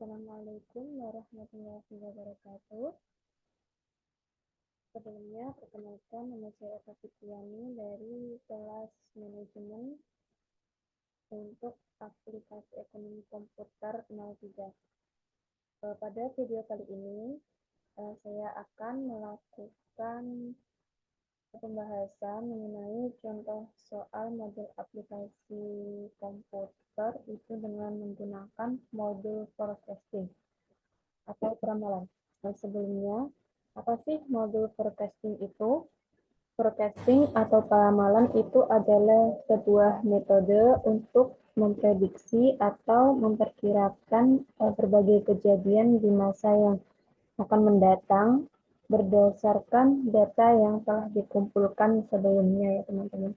Assalamualaikum warahmatullahi wabarakatuh. Sebelumnya, perkenalkan nama saya Eva Fitriani dari kelas manajemen untuk aplikasi ekonomi komputer 03. Pada video kali ini, saya akan melakukan pembahasan mengenai contoh soal model aplikasi komputer itu dengan menggunakan modul forecasting atau peramalan. Sebelumnya, apa sih modul forecasting itu? Forecasting atau peramalan itu adalah sebuah metode untuk memprediksi atau memperkirakan berbagai kejadian di masa yang akan mendatang berdasarkan data yang telah dikumpulkan sebelumnya ya teman-teman.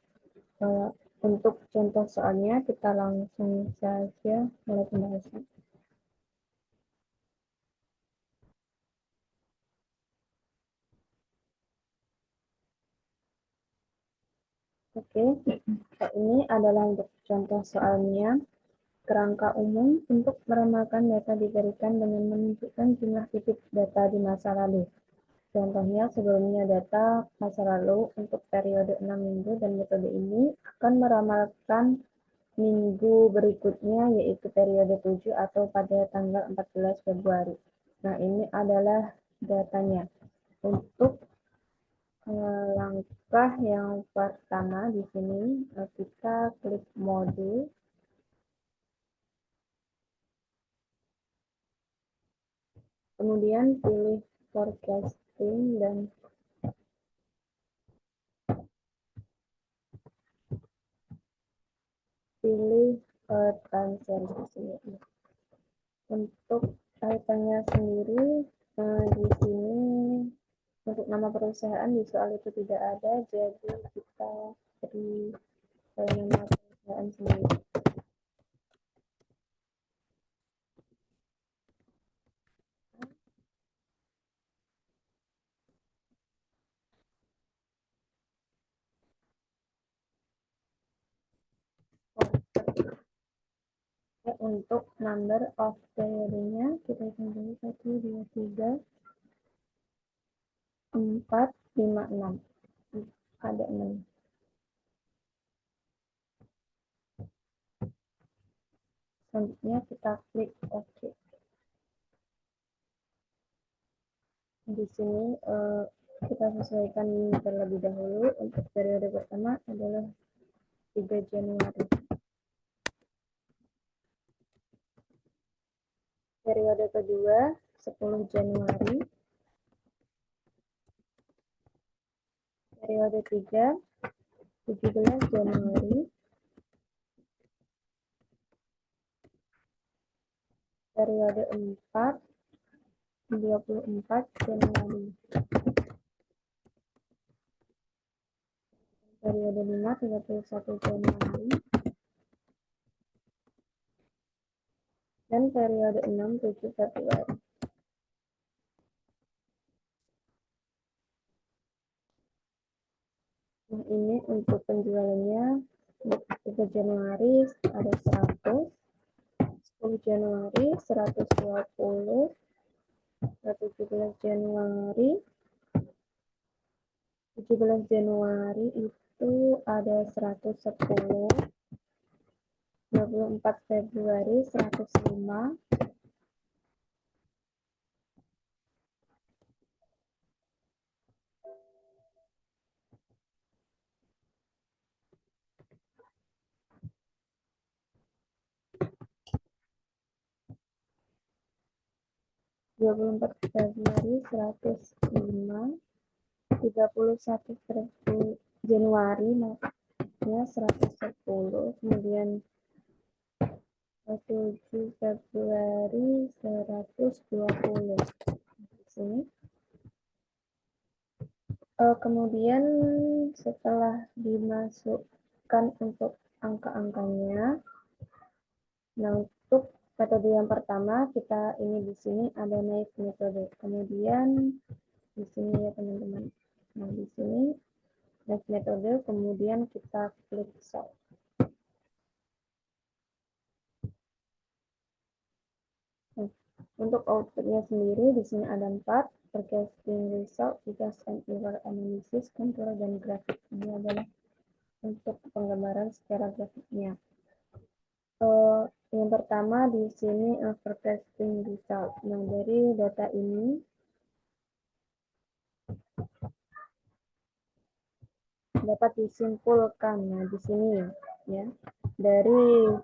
Untuk contoh soalnya kita langsung saja mulai pembahasan. Oke, ini adalah untuk contoh soalnya. Kerangka umum untuk meramalkan data diberikan dengan menunjukkan jumlah titik data di masa lalu. Contohnya, sebelumnya data masa lalu untuk periode 6 minggu dan metode ini akan meramalkan minggu berikutnya, yaitu periode 7 atau pada tanggal 14 Februari. Nah, ini adalah datanya. Untuk langkah yang pertama di sini, kita klik modul. Kemudian pilih forecasting dan pilih time series. Untuk kaitannya sendiri di sini untuk nama perusahaan di soal itu tidak ada, jadi kita beri nama perusahaan sendiri. Untuk number of periodenya kita hitung 1, 2, 3, 4, 5, 6. Ada 6. Selanjutnya kita klik OK. Di sini kita sesuaikan terlebih dahulu. Untuk periode pertama adalah 3 Januari. Periode kedua 10 Januari. Periode 3 17 Januari. Periode 4 24 Januari. Periode 5 31 Januari. Dan periode 6 7 Februari. Nah, ini untuk penjualannya 3 Januari ada 100, 10 Januari 120, 17 Januari 17 Januari itu ada 110, 24 Februari 105, 24 Februari 105, 31 Januari maksudnya 110, kemudian 7 Februari 120 di sini. Kemudian setelah dimasukkan untuk angka-angkanya, nah untuk metode yang pertama kita ini di sini ada naik metode. Kemudian di sini ya teman-teman. Nah di sini naik metode, kemudian kita klik solve. Untuk outputnya sendiri di sini ada 4, forecasting result, because and error analysis, control, dan grafik. Ini adalah untuk penggambaran secara grafiknya. Yang pertama di sini forecasting result. Nah, dari data ini dapat disimpulkan. Nah, di sini ya, dari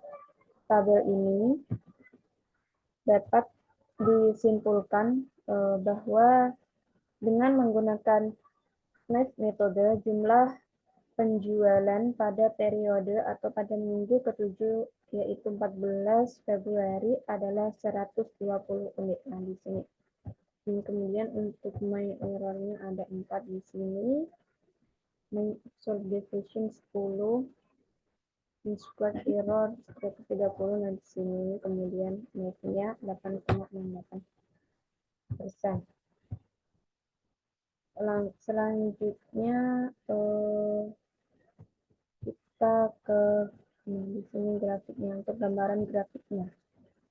tabel ini dapat disimpulkan bahwa dengan menggunakan NICE metode, jumlah penjualan pada periode atau pada minggu ke-7 yaitu 14 Februari adalah 120 unit. Nah, di sini. Dan kemudian untuk my error-nya ada 4 di sini. My observation 10, square error 130. Nah, di sini kemudian net-nya 8,68%. Selanjutnya kita ke di sini grafiknya, untuk gambaran grafiknya.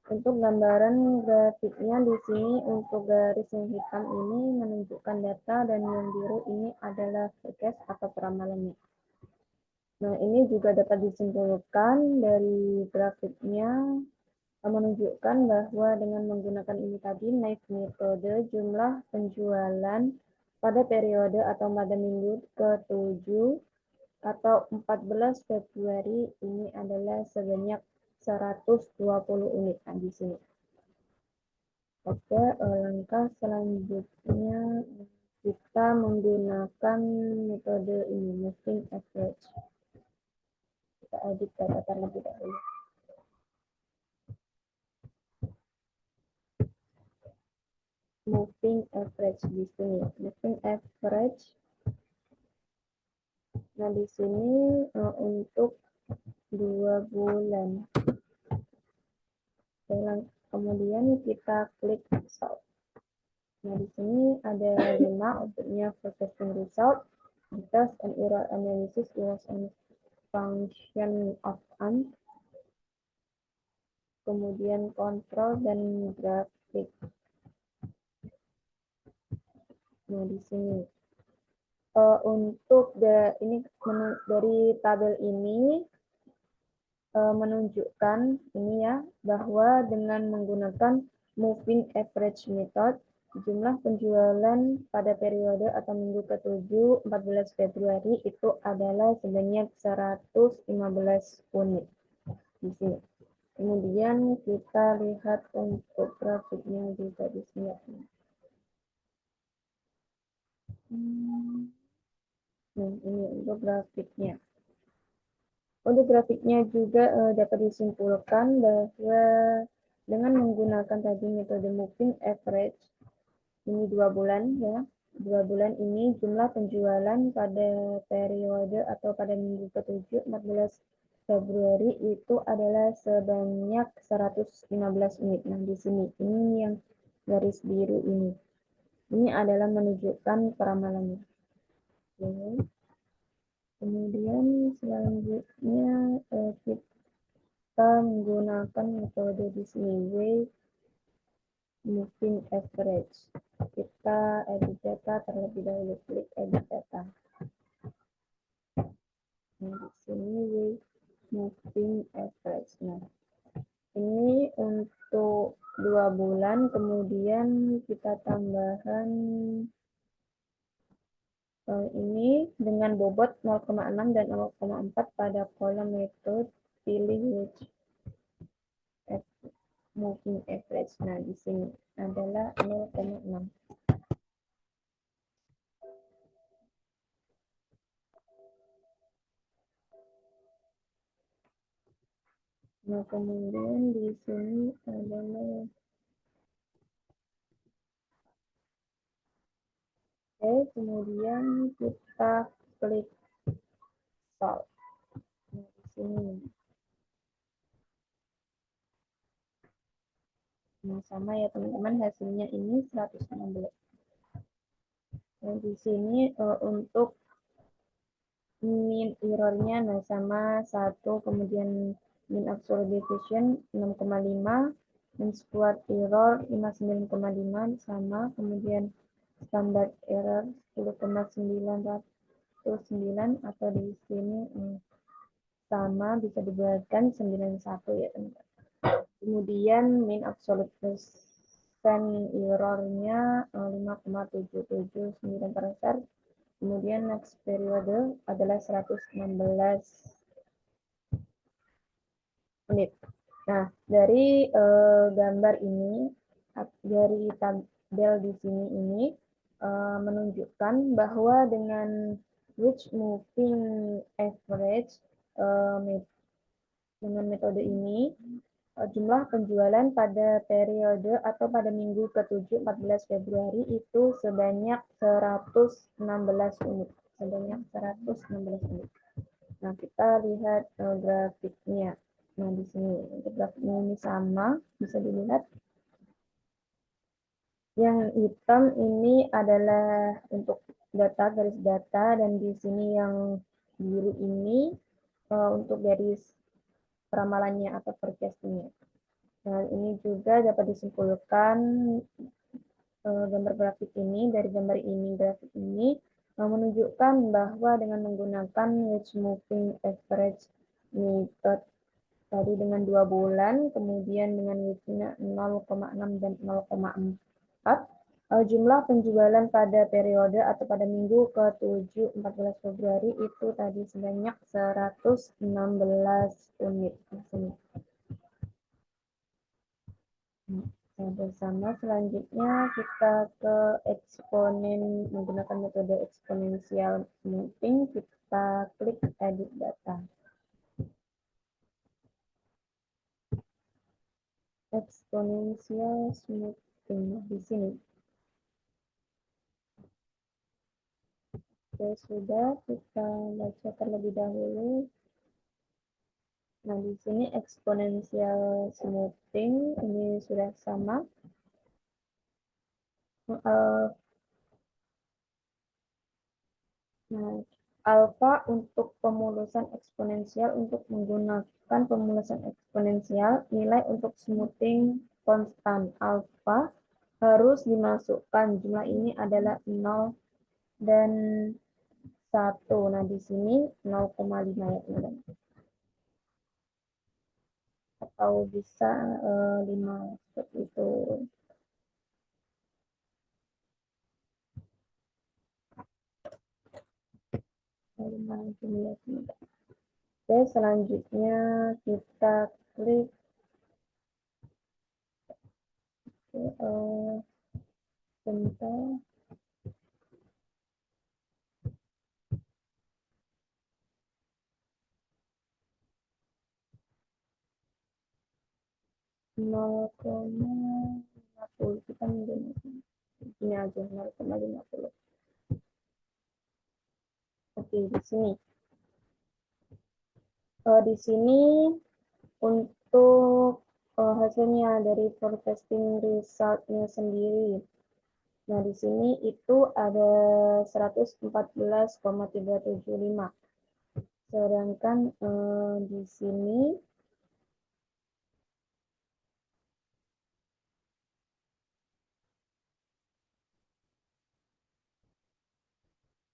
Untuk gambaran grafiknya di sini untuk garis yang hitam ini menunjukkan data dan yang biru ini adalah forecast atau peramalannya. Nah, ini juga dapat disimpulkan dari grafiknya menunjukkan bahwa dengan menggunakan ini tadi NICE metode, jumlah penjualan pada periode atau pada minggu ke-7 atau 14 Februari ini adalah sebanyak 120 unit. Nah, di sini. Oke, langkah selanjutnya kita menggunakan metode ini, moving average. Kita edit data terlebih dahulu. Moving average di sini. Moving average. Nah, di sini untuk 2 bulan. Kemudian kita klik result. Nah, di sini ada 5 outputnya forecasting result, because and error analysis was a function of an, kemudian kontrol dan grafik. Nah, di sini untuk ini dari tabel ini menunjukkan ini ya, bahwa dengan menggunakan moving average method, jumlah penjualan pada periode atau minggu ke-7 14 Februari itu adalah sebanyak 115 unit di sini. Kemudian kita lihat untuk grafiknya juga di sini. Nah, ini untuk grafiknya. Untuk grafiknya juga dapat disimpulkan bahwa dengan menggunakan tadi metode moving average, ini 2 bulan ya, 2 bulan ini jumlah penjualan pada periode atau pada minggu ke-7 14 Februari itu adalah sebanyak 115 unit. Nah, di sini ini yang garis biru ini. Ini adalah menunjukkan peramalannya. Oke. Kemudian selanjutnya kita menggunakan metode di sini, weight moving average. Kita edit data terlebih dahulu, klik edit data. Nah, di sini weight moving average. Nah, ini untuk 2 bulan, kemudian kita tambahkan ini dengan bobot 0,6 dan 0,4 pada kolom metode, pilih which moving average. Nah, di sini adalah 0,6. Nah, kemudian di sini adalah kemudian kita klik solve. Nah, di sini. Nah, sama ya teman-teman, hasilnya ini 116. Nah, di sini untuk mean error-nya nah sama 1, kemudian mean absolute deviation 6,5, mean squared error 59,5 sama, kemudian standard error 10,909 atau di sini sama bisa dibuatkan 91 ya teman-teman. Kemudian mean absolute percent errornya 5,779%. Kemudian next periode adalah 116 menit. Nah, dari gambar ini, dari tabel di sini ini menunjukkan bahwa dengan which moving average dengan metode ini jumlah penjualan pada periode atau pada minggu ke-7 14 Februari itu sebanyak 116 unit. Sebanyak 116 unit. Nah, kita lihat grafiknya. Nah, di sini untuk grafiknya ini sama, bisa dilihat. Yang hitam ini adalah untuk data, garis data, dan di sini yang biru ini untuk garis ramalannya atau forecastingnya. Nah, ini juga dapat disimpulkan gambar grafik ini, dari gambar ini, grafik ini menunjukkan bahwa dengan menggunakan wedge moving average method tadi dengan 2 bulan, kemudian dengan wedge-nya 0,6 dan 0,4, jumlah penjualan pada periode atau pada minggu ke-7 14 Februari itu tadi sebanyak 116 unit. Bersama selanjutnya kita ke eksponen menggunakan metode eksponensial smoothing. Kita klik edit data. Eksponensial smoothing di sini. Oke, sudah kita baca terlebih dahulu. Nah, di sini eksponensial smoothing ini sudah sama. Nah, alfa untuk pemulusan eksponensial, untuk menggunakan pemulusan eksponensial, nilai untuk smoothing konstan alfa harus dimasukkan. Jumlah ini adalah 0 dan 1. Nah, di sini 0,5 ya teman-teman. Atau bisa 5 seperti itu. Oke, selanjutnya kita klik bentar. Nol koma 50 kita menggunakan ini aja 0,50. Oke, di sini di sini untuk hasilnya dari forecasting resultnya sendiri. Nah, di sini itu ada 114,375. Sedangkan di sini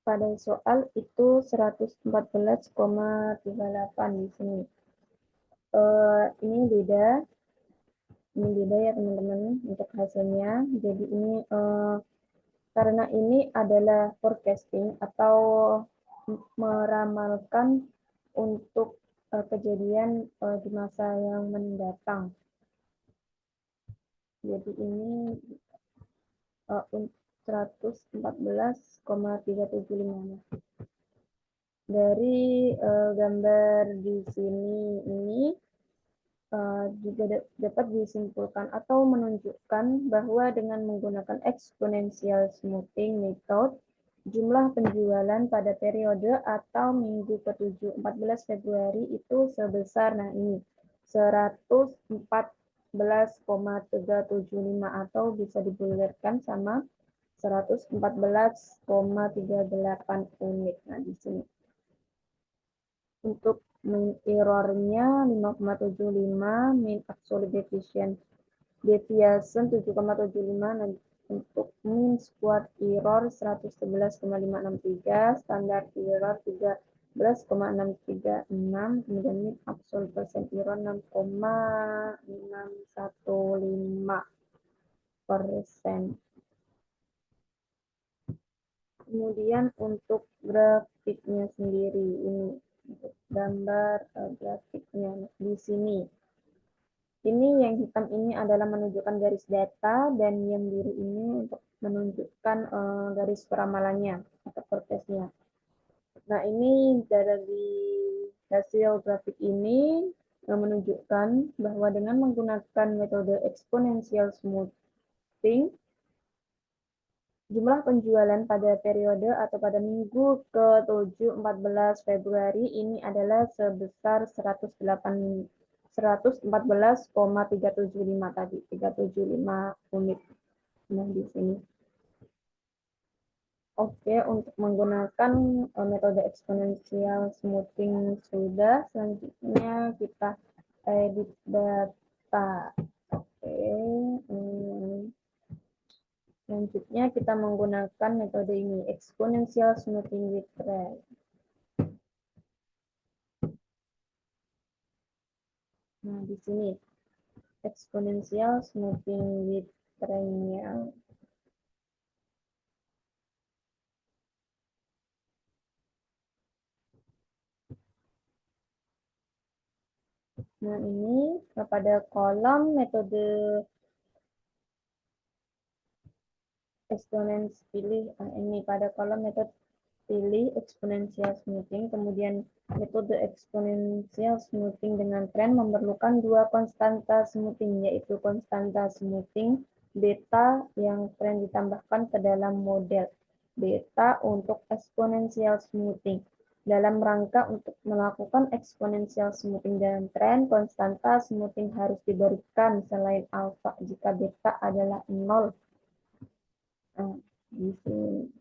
pada soal itu 114,38 di sini. Ini beda ya teman-teman untuk hasilnya. Jadi ini karena ini adalah forecasting atau meramalkan untuk kejadian di masa yang mendatang. Jadi ini 114,375. Dari gambar di sini ini juga dapat disimpulkan atau menunjukkan bahwa dengan menggunakan exponential smoothing method, jumlah penjualan pada periode atau minggu ke-7 14 Februari itu sebesar, nah ini, 114,375 atau bisa dibulatkan sama 114,38 unit. Nah, di sini. Untuk mean error-nya 5,75, mean absolute deviation deviation 7,75, dan untuk mean squared error 111,563, standar error 13,636, kemudian mean absolute percent error 6,615%. Kemudian untuk grafiknya sendiri, ini untuk gambar grafiknya di sini. Ini yang hitam ini adalah menunjukkan garis data, dan yang biru ini untuk menunjukkan garis peramalannya atau forecast-nya. Nah, ini dari hasil grafik ini menunjukkan bahwa dengan menggunakan metode exponential smoothing, jumlah penjualan pada periode atau pada minggu ke-7 14 Februari ini adalah sebesar 114,375 tadi, 375 unit. Nah, di sini. Oke, untuk menggunakan metode exponential smoothing sudah, selanjutnya kita edit data. Oke, selanjutnya kita menggunakan metode ini, exponential smoothing with trend. Nah, di sini exponential smoothing with trend-nya. Nah, ini pada kolom metode exponential pilih ini pada kolom metode pilih exponential smoothing, kemudian metode exponential smoothing dengan tren memerlukan dua konstanta smoothing, yaitu konstanta smoothing beta yang tren ditambahkan ke dalam model beta untuk exponential smoothing. Dalam rangka untuk melakukan exponential smoothing dalam tren, konstanta smoothing harus diberikan selain alfa jika beta adalah 0. Nah, di sini.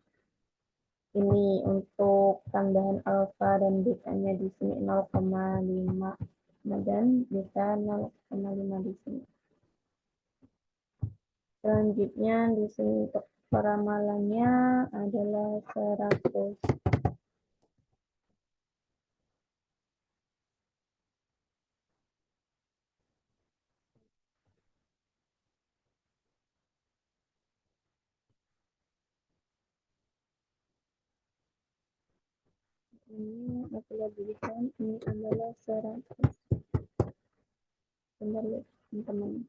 Ini untuk tambahan alfa dan betanya di sini 0,5, dan beta 0,5 di sini. Selanjutnya di sini untuk peramalannya adalah 100. Ini aku berikan, ini adalah 100. Bentar ya teman-teman.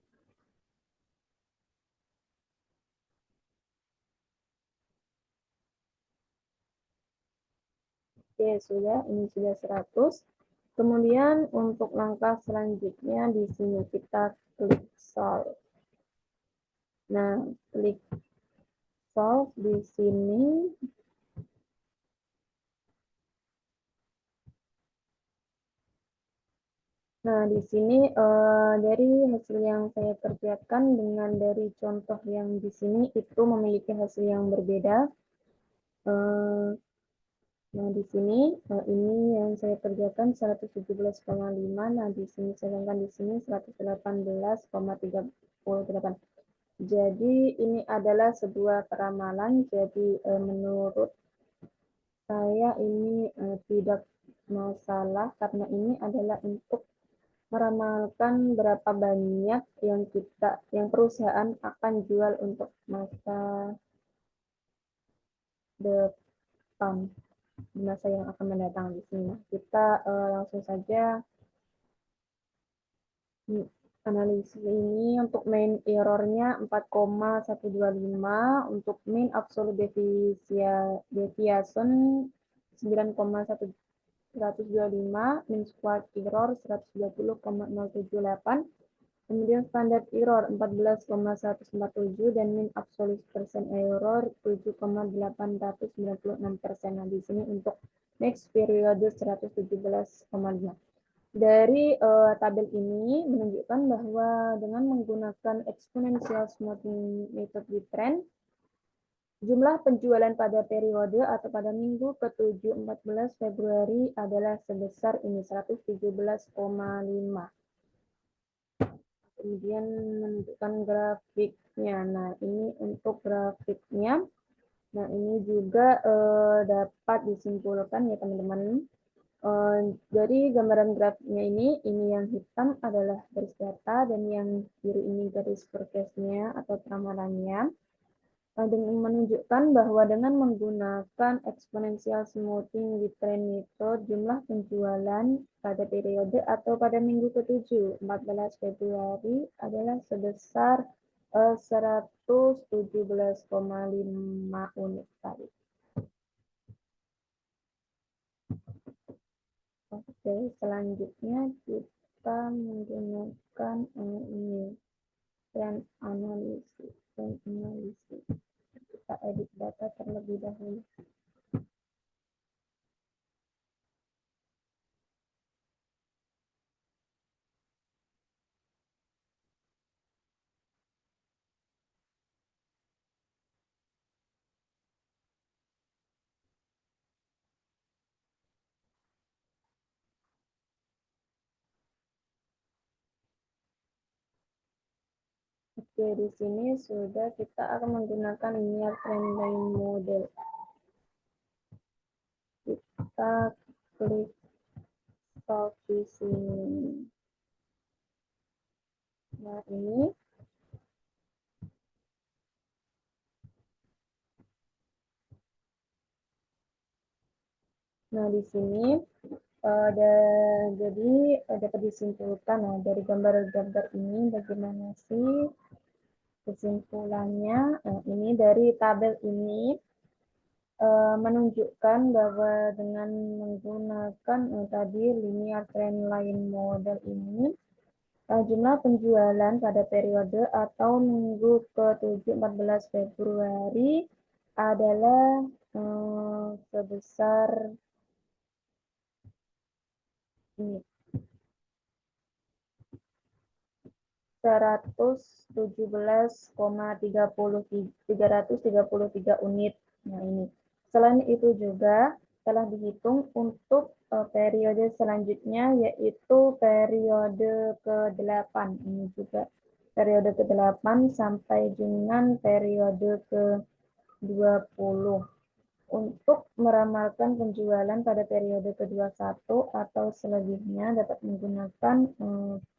Oke, sudah, ini sudah 100. Kemudian untuk langkah selanjutnya di sini kita klik solve. Nah, klik solve di sini. Nah, di sini dari hasil yang saya kerjakan dengan dari contoh yang di sini itu memiliki hasil yang berbeda. Nah, di sini ini yang saya kerjakan 117,5. Nah, di sini sedangkan di sini 118,38. Jadi ini adalah sebuah peramalan. Jadi menurut saya ini tidak masalah karena ini adalah untuk meramalkan berapa banyak yang perusahaan akan jual untuk masa depan, di masa yang akan mendatang di sini. Kita langsung saja analisis ini. Untuk main errornya 4,125, untuk mean absolute deviation 9,125, mean squared error 120,078, kemudian standar error 14,147, dan mean absolute percent error 7,896%. Nah, di sini untuk next periode 117,5. Dari tabel ini menunjukkan bahwa dengan menggunakan exponential smoothing method with trend, jumlah penjualan pada periode atau pada minggu ke-7 14 Februari adalah sebesar ini 117,5. kemudian menunjukkan grafiknya. Nah, ini untuk grafiknya. Nah, ini juga dapat disimpulkan ya teman-teman. Dari gambaran grafiknya ini yang hitam adalah garis data dan yang biru ini garis forecast-nya atau peramalannya. Dengan menunjukkan bahwa dengan menggunakan exponential smoothing retrend method, jumlah penjualan pada periode atau pada minggu ke-7, 14 Februari adalah sebesar 117,5 unit tadi. Oke, selanjutnya kita menggunakan ini trend analysis. Kita edit data terlebih dahulu. Oke, di sini sudah kita akan menggunakan linear trendline model. Kita klik start di sini. Nah, ini di sini jadi dapat disimpulkan dari gambar-gambar ini bagaimana sih kesimpulannya. Ini dari tabel ini menunjukkan bahwa dengan menggunakan tadi linear trendline model ini jumlah penjualan pada periode atau minggu ke-7 14 Februari adalah sebesar ini 117,333 unit. Nah, ini. Selain itu juga telah dihitung untuk periode selanjutnya yaitu periode ke-8. Ini juga periode ke-8 sampai dengan periode ke-20. Untuk meramalkan penjualan pada periode ke-21 atau selebihnya dapat menggunakan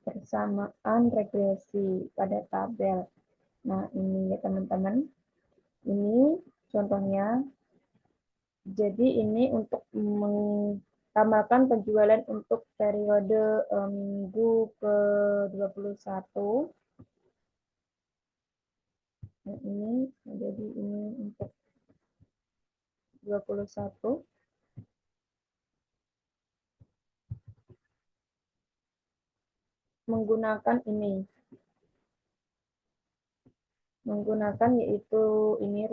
persamaan regresi pada tabel. Nah, ini ya teman-teman. Ini contohnya. Jadi ini untuk menambahkan penjualan untuk periode minggu ke-21. Nah, ini jadi ini untuk 21. Menggunakan ini. Menggunakan yaitu ini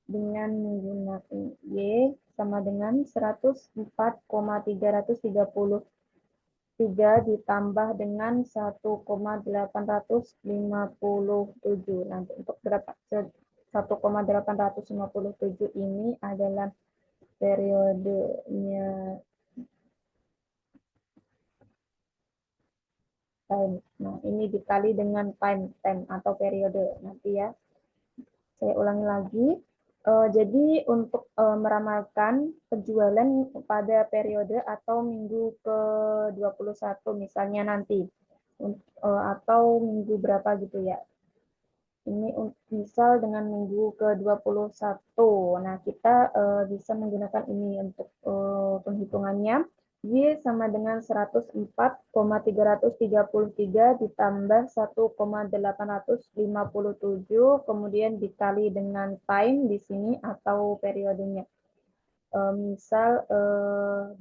dengan menggunakan Y sama dengan 104,333 ditambah dengan 1,857. Nanti untuk berapa 1,857 ini adalah periodenya time. Nah, ini dikali dengan time atau periode nanti ya. Saya ulangi lagi. Jadi untuk meramalkan penjualan pada periode atau minggu ke-21 misalnya nanti. Atau minggu berapa gitu ya. Ini misal dengan minggu ke-21. Nah, kita bisa menggunakan ini untuk penghitungannya. Y sama dengan 104,333 ditambah 1,857 kemudian dikali dengan time di sini atau periodenya. Misal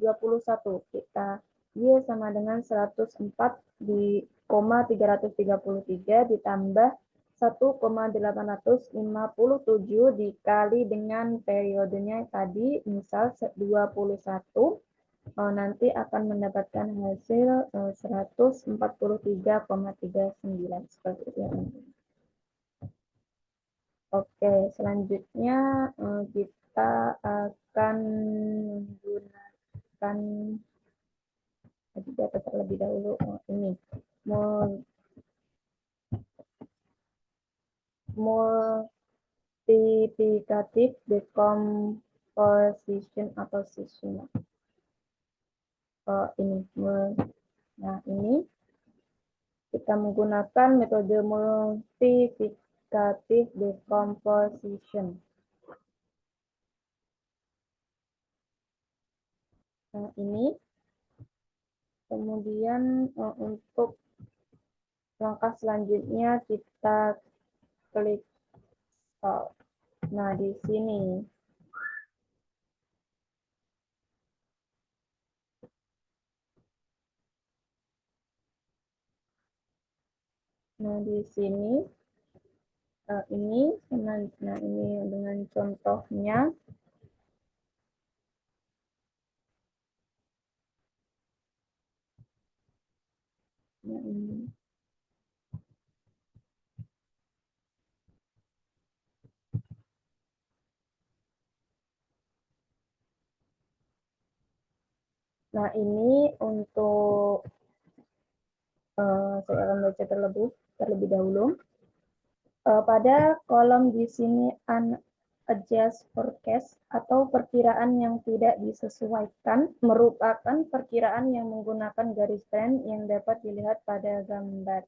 21 kita Y sama dengan 104,333 ditambah 1,857 dikali dengan periodenya tadi misal 21 nanti akan mendapatkan hasil 143,39 seperti itu. Oke, selanjutnya kita akan menggunakan data terlebih dahulu ini multiplicative decomposition atau scission. Nah, ini kita menggunakan metode multiplicative decomposition. Nah, ini kemudian untuk langkah selanjutnya kita klik solve. Nah, di sini ini dengan contohnya. Nah, ini. Nah, ini untuk saya akan baca terlebih dahulu. Pada kolom di sini unadjusted forecast atau perkiraan yang tidak disesuaikan merupakan perkiraan yang menggunakan garis trend yang dapat dilihat pada gambar.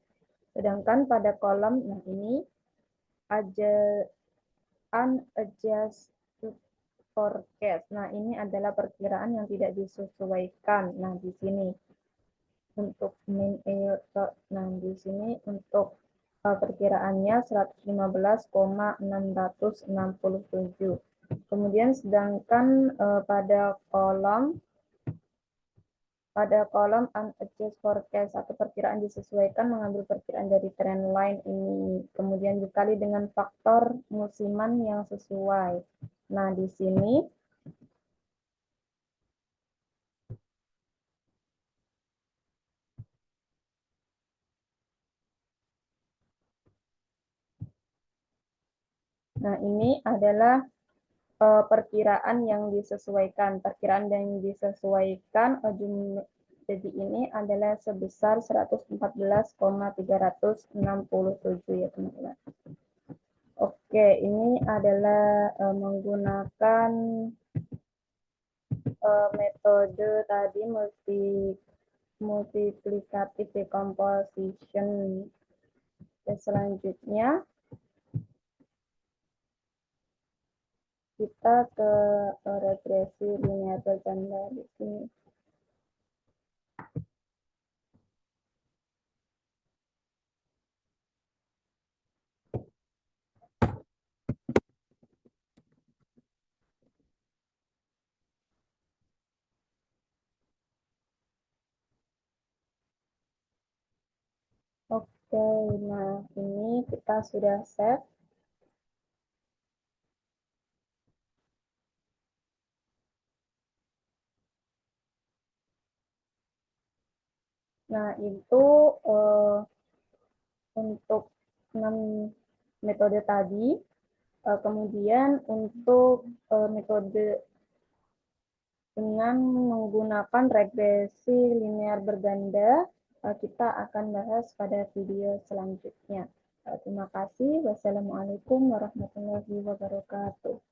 Sedangkan pada kolom ini unadjusted forecast. Nah, ini adalah perkiraan yang tidak disesuaikan. Nah, di sini untuk di sini untuk perkiraannya 115,667. Kemudian sedangkan pada kolom unadjusted forecast atau perkiraan disesuaikan mengambil perkiraan dari trend line ini, kemudian dikali dengan faktor musiman yang sesuai. Nah, di sini ini adalah perkiraan yang disesuaikan. Perkiraan yang disesuaikan jadi ini adalah sebesar 114,367 ya teman-teman. Oke, ini adalah menggunakan metode tadi multiplicative decomposition. Selanjutnya kita ke regresi linear berganda di sini. Oke, nah ini kita sudah save. Nah, itu untuk 6 metode tadi. Kemudian untuk metode dengan menggunakan regresi linear berganda, kita akan bahas pada video selanjutnya. Terima kasih. Wassalamualaikum warahmatullahi wabarakatuh.